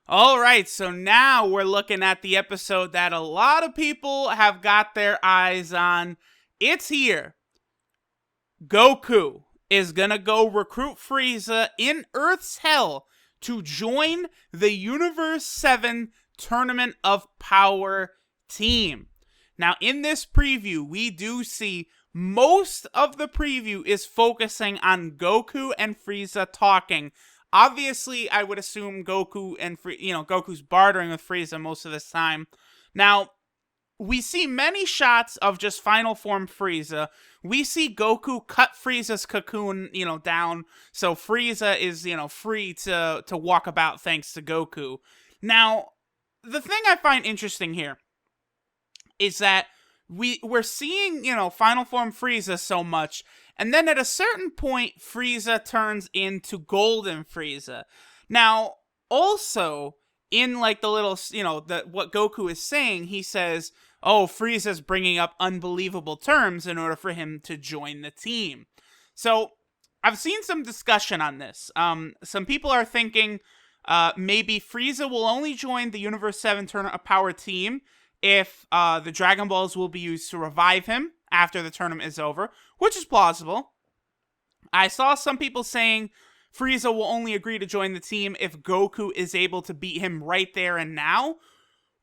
All right, so now we're looking at the episode that a lot of people have got their eyes on. It's here. Goku is gonna go recruit Frieza in Earth's Hell to join the Universe 7 Tournament of Power team. Now, in this preview, we do see most of the preview is focusing on Goku and Frieza talking. Obviously, I would assume Goku's bartering with Frieza most of this time. Now, we see many shots of just final form Frieza. We see Goku cut Frieza's cocoon, down, so Frieza is, free to walk about thanks to Goku. Now, the thing I find interesting here is that we're seeing, final form Frieza so much, and then at a certain point, Frieza turns into Golden Frieza. Now, also, in like the little, what Goku is saying, he says, oh, Frieza's bringing up unbelievable terms in order for him to join the team. So, I've seen some discussion on this. Some people are thinking maybe Frieza will only join the Universe 7 Tournament of Power team if the Dragon Balls will be used to revive him after the tournament is over, which is plausible. I saw some people saying Frieza will only agree to join the team if Goku is able to beat him right there and now,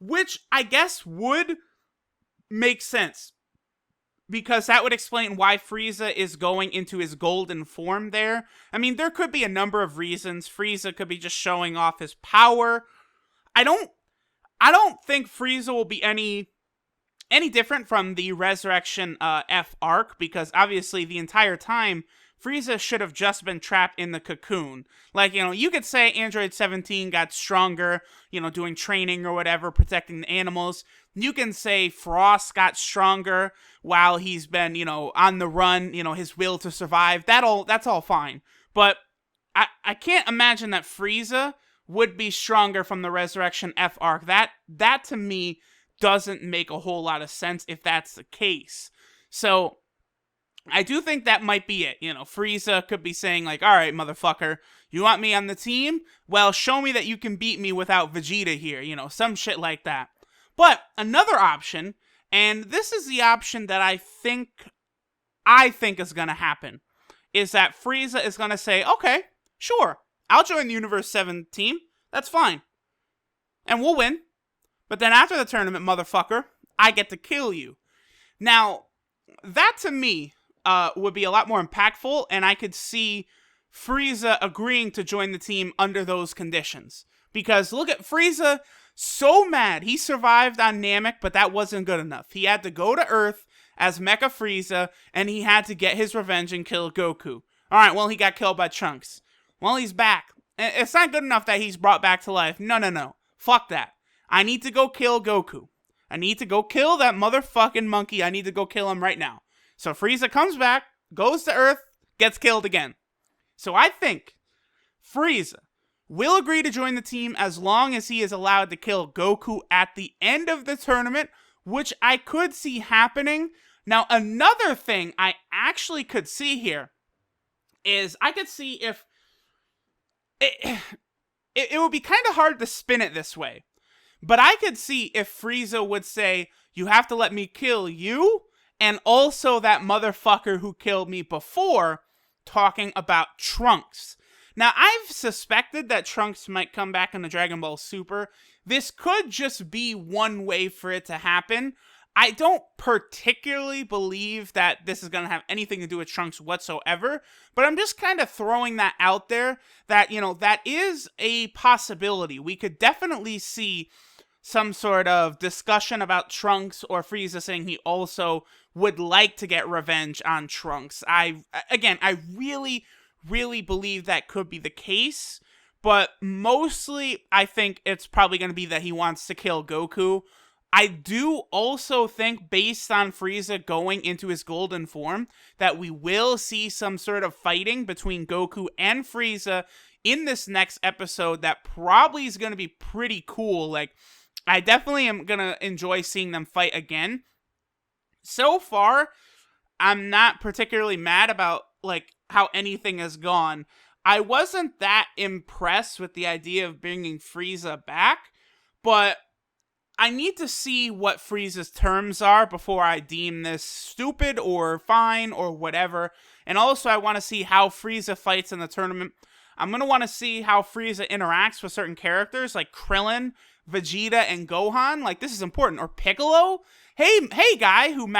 which I guess would make sense, because that would explain why Frieza is going into his golden form there. I mean, there could be a number of reasons. Frieza could be just showing off his power. I don't think Frieza will be any different from the Resurrection F arc, because obviously the entire time Frieza should have just been trapped in the cocoon. Like, you could say Android 17 got stronger, doing training or whatever, protecting the animals. You can say Frost got stronger while he's been, on the run, his will to survive. That's all fine. But I can't imagine that Frieza would be stronger from the Resurrection F arc. That to me doesn't make a whole lot of sense if that's the case. So I do think that might be it. Frieza could be saying like, all right, motherfucker, you want me on the team? Well, show me that you can beat me without Vegeta here, some shit like that. But another option, and this is the option that I think is going to happen, is that Frieza is going to say, okay, sure, I'll join the Universe 7 team. That's fine. And we'll win. But then after the tournament, motherfucker, I get to kill you. Now, that to me would be a lot more impactful, and I could see Frieza agreeing to join the team under those conditions. Because look at Frieza, so mad. He survived on Namek, but that wasn't good enough. He had to go to Earth as Mecha Frieza, and he had to get his revenge and kill Goku. Alright, well, he got killed by Trunks. Well, he's back. It's not good enough that he's brought back to life. No. Fuck that. I need to go kill Goku. I need to go kill that motherfucking monkey. I need to go kill him right now. So Frieza comes back, goes to Earth, gets killed again. So I think Frieza will agree to join the team as long as he is allowed to kill Goku at the end of the tournament, which I could see happening. Now, another thing I actually could see here is I could see if it would be kind of hard to spin it this way. But I could see if Frieza would say, you have to let me kill you, and also that motherfucker who killed me before, talking about Trunks. Now, I've suspected that Trunks might come back in the Dragon Ball Super. This could just be one way for it to happen. I don't particularly believe that this is going to have anything to do with Trunks whatsoever, but I'm just kind of throwing that out there that, that is a possibility. We could definitely see some sort of discussion about Trunks, or Frieza saying he also would like to get revenge on Trunks. I really, really believe that could be the case, but mostly I think it's probably going to be that he wants to kill Goku. I do also think, based on Frieza going into his golden form, that we will see some sort of fighting between Goku and Frieza in this next episode that probably is going to be pretty cool. Like, I definitely am going to enjoy seeing them fight again. So far, I'm not particularly mad about, like, how anything has gone. I wasn't that impressed with the idea of bringing Frieza back, but I need to see what Frieza's terms are before I deem this stupid or fine or whatever. And also, I want to see how Frieza fights in the tournament. I'm going to want to see how Frieza interacts with certain characters like Krillin, Vegeta, and Gohan. Like, this is important. Or Piccolo. Hey, guy who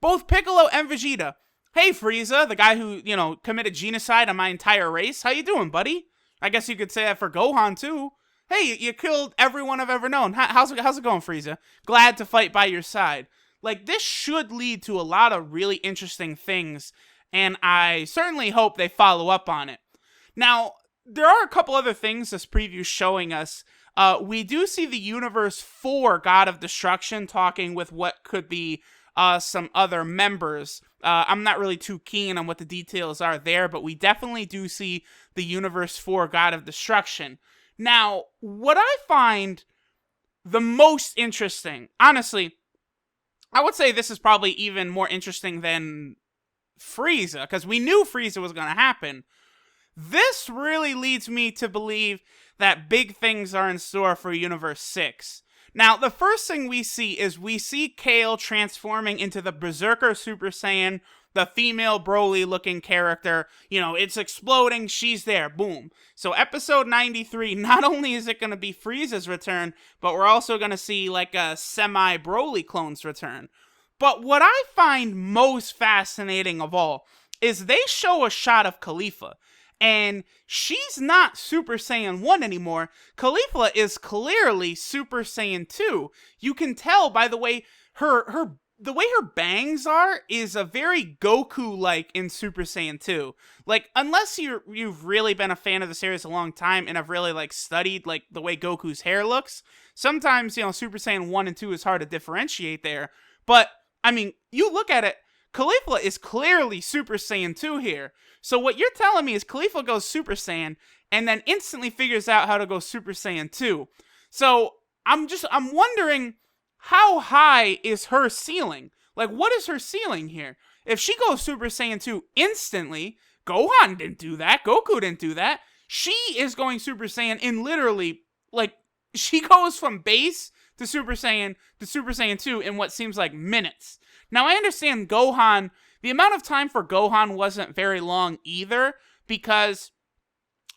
both Piccolo and Vegeta. Hey, Frieza, the guy who, committed genocide on my entire race. How you doing, buddy? I guess you could say that for Gohan, too. Hey, you killed everyone I've ever known. How's it going, Frieza? Glad to fight by your side. Like, this should lead to a lot of really interesting things, and I certainly hope they follow up on it. Now, there are a couple other things this preview's showing us. We do see the Universe 4 God of Destruction talking with what could be some other members. I'm not really too keen on what the details are there, but we definitely do see the Universe 4 God of Destruction. Now, what I find the most interesting, honestly, I would say this is probably even more interesting than Frieza, because we knew Frieza was going to happen. This really leads me to believe that big things are in store for Universe 6. Now, the first thing we see Kale transforming into the Berserker Super Saiyan, the female Broly-looking character. It's exploding, she's there, boom. So episode 93, not only is it going to be Frieza's return, but we're also going to see like a semi-Broly clone's return. But what I find most fascinating of all is they show a shot of CAULIFLA. And she's not Super Saiyan 1 anymore. CAULIFLA is clearly Super Saiyan 2. You can tell by the way her bangs are is a very Goku-like in Super Saiyan 2. Like, unless you've really been a fan of the series a long time and have really like studied like the way Goku's hair looks, sometimes Super Saiyan 1 and 2 is hard to differentiate there. But I mean, you look at it, CAULIFLA is clearly Super Saiyan 2 here. So what you're telling me is CAULIFLA goes Super Saiyan and then instantly figures out how to go Super Saiyan 2. So I'm wondering, how high is her ceiling? Like, what is her ceiling here? If she goes Super Saiyan 2 instantly, Gohan didn't do that, Goku didn't do that. She is going Super Saiyan in literally, like, she goes from base to Super Saiyan 2 in what seems like minutes. Now, I understand Gohan, the amount of time for Gohan wasn't very long either, because,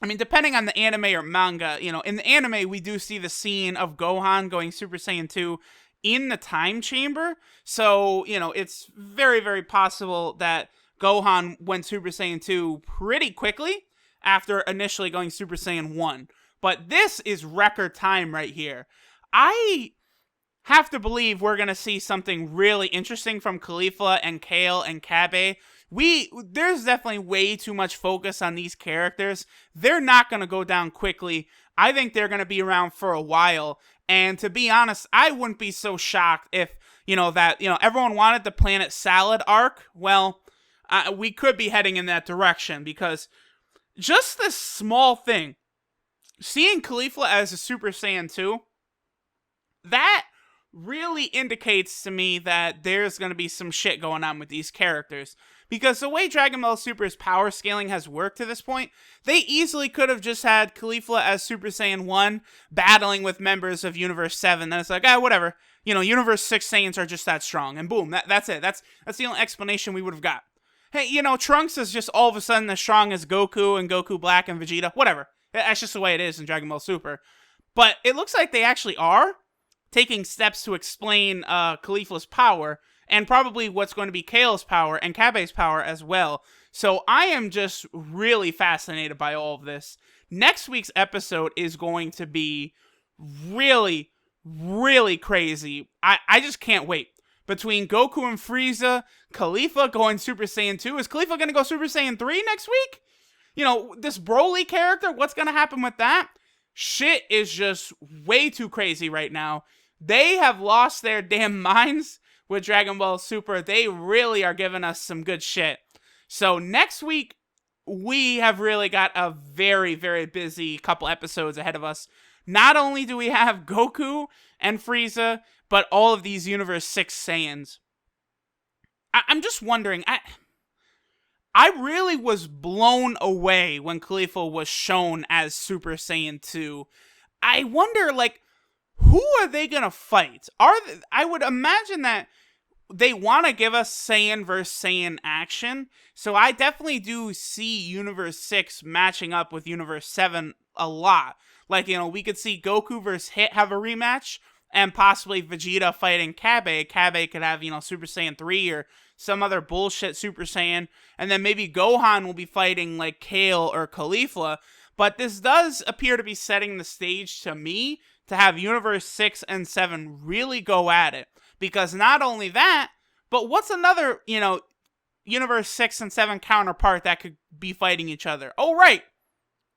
I mean, depending on the anime or manga, in the anime, we do see the scene of Gohan going Super Saiyan 2 in the time chamber. So, it's very, very possible that Gohan went Super Saiyan 2 pretty quickly after initially going Super Saiyan 1. But this is record time right here. I have to believe we're going to see something really interesting from CAULIFLA and Kale and Kabe. There's definitely way too much focus on these characters. They're not going to go down quickly. I think they're going to be around for a while. And to be honest, I wouldn't be so shocked if, everyone wanted the Planet Salad arc. Well, we could be heading in that direction, because just this small thing, seeing CAULIFLA as a Super Saiyan 2, that really indicates to me that there's going to be some shit going on with these characters. Because the way Dragon Ball Super's power scaling has worked to this point, they easily could have just had CAULIFLA as Super Saiyan 1 battling with members of Universe 7. Then it's like, whatever. Universe 6 Saiyans are just that strong. And boom, that's it. That's the only explanation we would have got. Hey, Trunks is just all of a sudden as strong as Goku and Goku Black and Vegeta. Whatever. That's just the way it is in Dragon Ball Super. But it looks like they actually are taking steps to explain CAULIFLA's power, and probably what's going to be Kale's power and Kabe's power as well. So I am just really fascinated by all of this. Next week's episode is going to be really, really crazy. I just can't wait. Between Goku and Frieza, CAULIFLA going Super Saiyan 2. Is CAULIFLA going to go Super Saiyan 3 next week? This Broly character, what's going to happen with that? Shit is just way too crazy right now. They have lost their damn minds with Dragon Ball Super. They really are giving us some good shit. So next week, we have really got a very, very busy couple episodes ahead of us. Not only do we have Goku and Frieza, but all of these Universe 6 Saiyans. I'm just wondering, I really was blown away when Caulifla was shown as Super Saiyan 2. I wonder, like, who are they gonna fight? I would imagine that they want to give us Saiyan versus Saiyan action, so I definitely do see Universe 6 matching up with Universe 7 a lot. Like, we could see Goku versus Hit have a rematch, and possibly Vegeta fighting Kabe. Kabe could have, Super Saiyan 3 or some other bullshit Super Saiyan, and then maybe Gohan will be fighting, like, Kale or Caulifla. But this does appear to be setting the stage to me to have Universe 6 and 7 really go at it. Because not only that, but what's another, Universe 6 and 7 counterpart that could be fighting each other? Oh, right.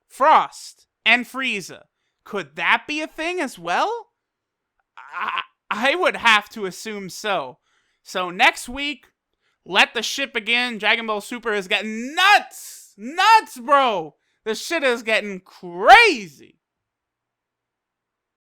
Frost and Frieza. Could that be a thing as well? I would have to assume so. So next week, let the shit begin. Dragon Ball Super is getting nuts! Nuts, bro! The shit is getting crazy!